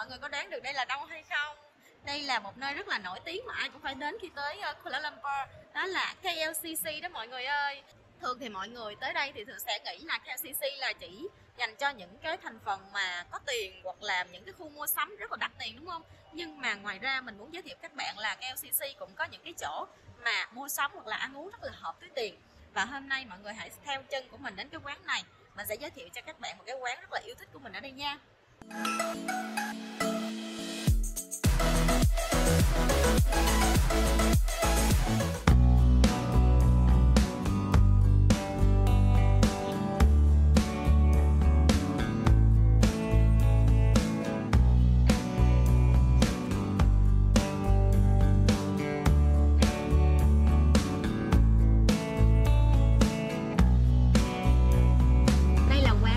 mọi người có đoán được đây là đâu hay không? Đây là một nơi rất là nổi tiếng mà ai cũng phải đến khi tới Kuala Lumpur. Đó là KLCC đó mọi người ơi. Thường thì mọi người tới đây thì thường sẽ nghĩ là KLCC là chỉ dành cho những cái thành phần mà có tiền hoặc là những cái khu mua sắm rất là đắt tiền, đúng không? Nhưng mà ngoài ra mình muốn giới thiệu các bạn là KLCC cũng có những cái chỗ mà mua sắm hoặc là ăn uống rất là hợp túi tiền. Và hôm nay mọi người hãy theo chân của mình đến cái quán này. Mình sẽ giới thiệu cho các bạn một cái quán rất là yêu thích của mình ở đây nha.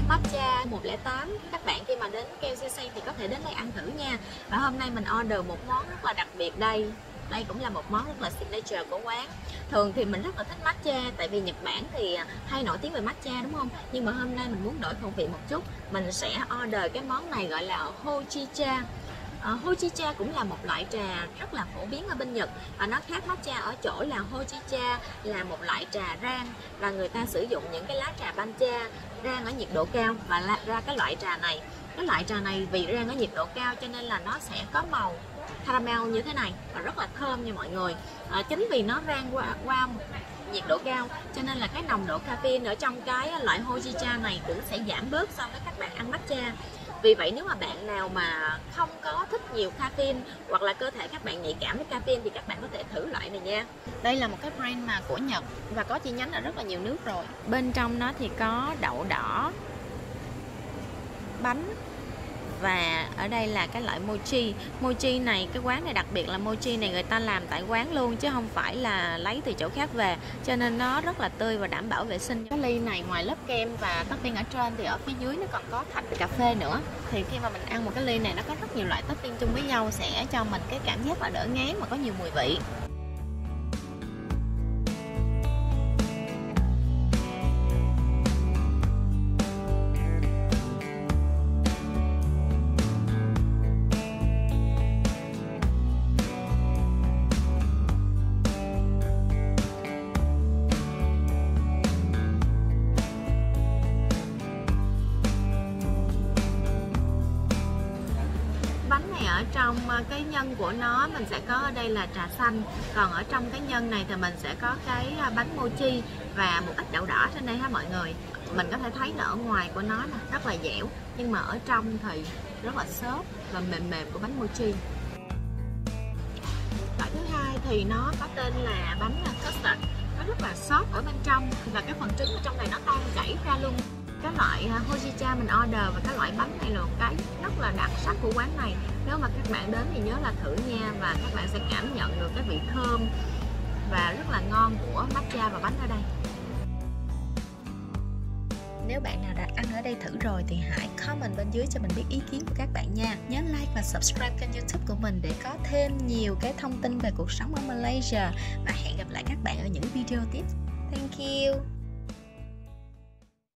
Matcha 108. Các bạn khi mà đến KLCC thì có thể đến đây ăn thử nha. Và hôm nay mình order một món rất là đặc biệt đây. Đây cũng là một món rất là signature của quán. Thường thì mình rất là thích matcha, tại vì Nhật Bản thì hay nổi tiếng về matcha, đúng không? Nhưng mà hôm nay mình muốn đổi khẩu vị một chút. Mình sẽ order cái món này gọi là Hojicha. Hojicha cũng là một loại trà rất là phổ biến ở bên Nhật, và nó khác matcha ở chỗ là Hojicha là một loại trà rang, và người ta sử dụng những cái lá trà bancha rang ở nhiệt độ cao và ra cái loại trà này. Cái loại trà này vì rang ở nhiệt độ cao cho nên là nó sẽ có màu caramel như thế này và rất là thơm nha mọi người. Chính vì nó rang qua nhiệt độ cao cho nên là cái nồng độ caffeine ở trong cái loại Hojicha này cũng sẽ giảm bớt so với các bạn ăn matcha. Vì vậy nếu mà bạn nào mà không có thích nhiều caffeine hoặc là cơ thể các bạn nhạy cảm với caffeine thì các bạn có thể thử loại này nha. Đây là một cái brand mà của Nhật và có chi nhánh ở rất là nhiều nước rồi. Bên trong nó thì có đậu đỏ, bánh, và ở đây là cái loại mochi. Mochi này, cái quán này đặc biệt là mochi này người ta làm tại quán luôn chứ không phải là lấy từ chỗ khác về, cho nên nó rất là tươi và đảm bảo vệ sinh. Cái ly này ngoài lớp kem và topping ở trên thì ở phía dưới nó còn có thạch cà phê nữa. Thì khi mà mình ăn một cái ly này nó có rất nhiều loại topping chung với nhau sẽ cho mình cái cảm giác là đỡ ngán mà có nhiều mùi vị. Bánh này ở trong cái nhân của nó mình sẽ có ở đây là trà xanh, còn ở trong cái nhân này thì mình sẽ có cái bánh mochi và một ít đậu đỏ trên đây ha mọi người. Mình có thể thấy là ở ngoài của nó là rất là dẻo, nhưng mà ở trong thì rất là xốp và mềm mềm của bánh mochi. Loại thứ hai thì nó có tên là bánh custard, nó rất là xốp ở bên trong và cái phần trứng ở trong này nó tan chảy ra luôn. Cái loại Hojicha mình order và cái loại bánh này là một cái rất là đặc sắc của quán này. Nếu mà các bạn đến thì nhớ là thử nha, và các bạn sẽ cảm nhận được cái vị thơm và rất là ngon của matcha và bánh ở đây. Nếu bạn nào đã ăn ở đây thử rồi thì hãy comment bên dưới cho mình biết ý kiến của các bạn nha. Nhớ like và subscribe kênh YouTube của mình để có thêm nhiều cái thông tin về cuộc sống ở Malaysia. Và hẹn gặp lại các bạn ở những video tiếp. Thank you.